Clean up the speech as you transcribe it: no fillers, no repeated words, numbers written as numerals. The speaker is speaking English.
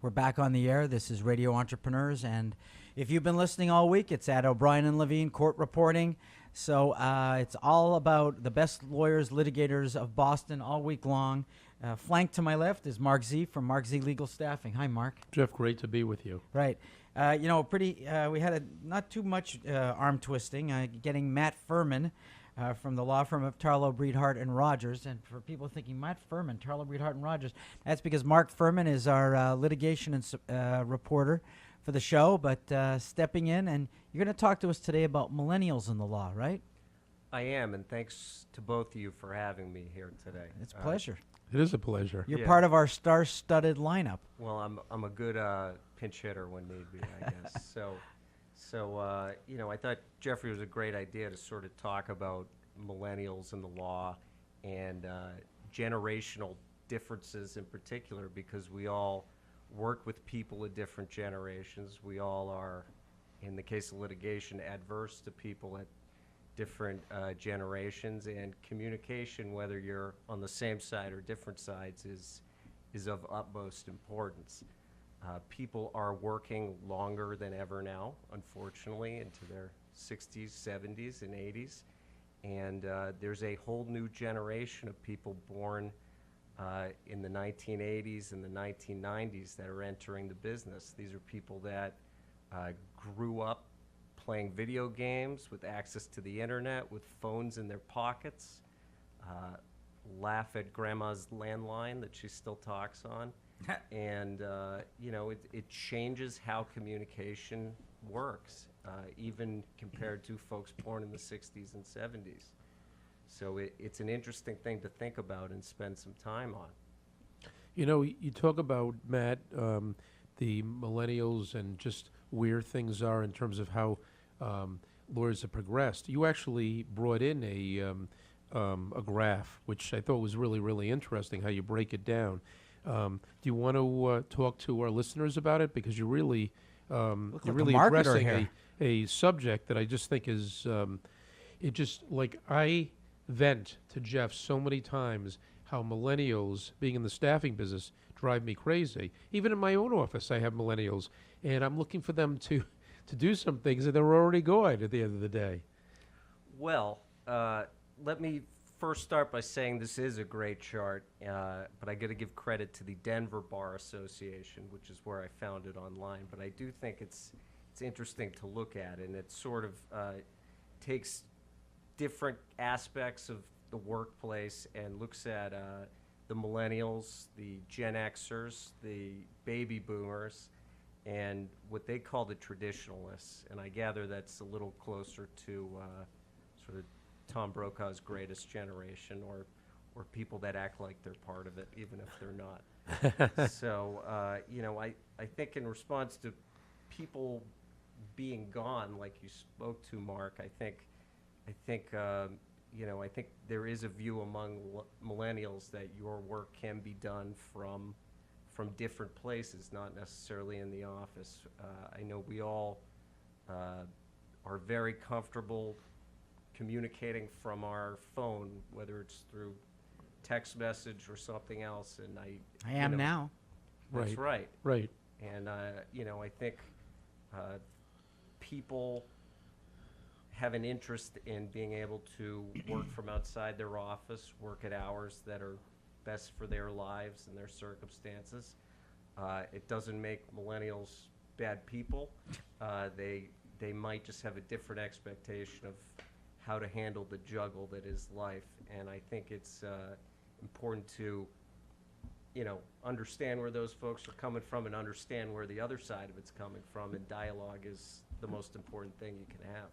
We're back on the air. This is Radio Entrepreneurs, and if you've been listening all week, it's at O'Brien and Levine Court Reporting. So it's all about the best lawyers, litigators of Boston all week long. Flanked to my left is Mark Z from Mark Z Legal Staffing. Hi, Mark. Jeff, great to be with you. Right. We had not too much arm twisting, getting Matt Furman from the law firm of Tarlow, Hart, and Rodgers. And for people thinking, Matt Furman, Tarlow, Hart, and Rodgers, that's because Mark Furman is our litigation and reporter for the show, but stepping in. And you're going to talk to us today about millennials in the law, right? I am, and thanks to both of you for having me here today. It's a pleasure. It is a pleasure. You're part of our star-studded lineup. Well, I'm a good pinch hitter when need be, I guess. I thought Jeffrey was a great idea to sort of talk about millennials in the law and generational differences in particular, because we all work with people of different generations. We all are, in the case of litigation, adverse to people at different generations, and communication, whether you're on the same side or different sides, is of utmost importance. People are working longer than ever now, unfortunately, into their 60s, 70s, and 80s, and there's a whole new generation of people born in the 1980s and the 1990s that are entering the business. These are people that grew up playing video games with access to the internet, with phones in their pockets, laugh at grandma's landline that she still talks on. And, it changes how communication works, even compared to folks born in the 60s and 70s. So it's an interesting thing to think about and spend some time on. You know, you talk about, Matt, the millennials and just where things are in terms of how lawyers have progressed. You actually brought in a graph, which I thought was really, really interesting, how you break it down. Do you want to talk to our listeners about it? Because you're really addressing a subject that I just think is, I vent to Jeff so many times how millennials, being in the staffing business, drive me crazy. Even in my own office, I have millennials, and I'm looking for them to do some things that they're already going at the end of the day. Well, let me first start by saying this is a great chart, but I got to give credit to the Denver Bar Association, which is where I found it online. But I do think it's interesting to look at, and it sort of takes different aspects of the workplace and looks at the millennials, the Gen Xers, the baby boomers, and what they call the traditionalists. And I gather that's a little closer to sort of Tom Brokaw's greatest generation, or people that act like they're part of it, even if they're not. So, I think in response to people being gone, like you spoke to, Mark, I think there is a view among millennials that your work can be done from different places, not necessarily in the office. I know we all are very comfortable communicating from our phone, whether it's through text message or something else, and I am now. That's right. Right. And I think people have an interest in being able to work from outside their office, work at hours that are best for their lives and their circumstances. It doesn't make millennials bad people. They might just have a different expectation of how to handle the juggle that is life. And I think it's important to, understand where those folks are coming from and understand where the other side of it's coming from. And dialogue is the most important thing you can have.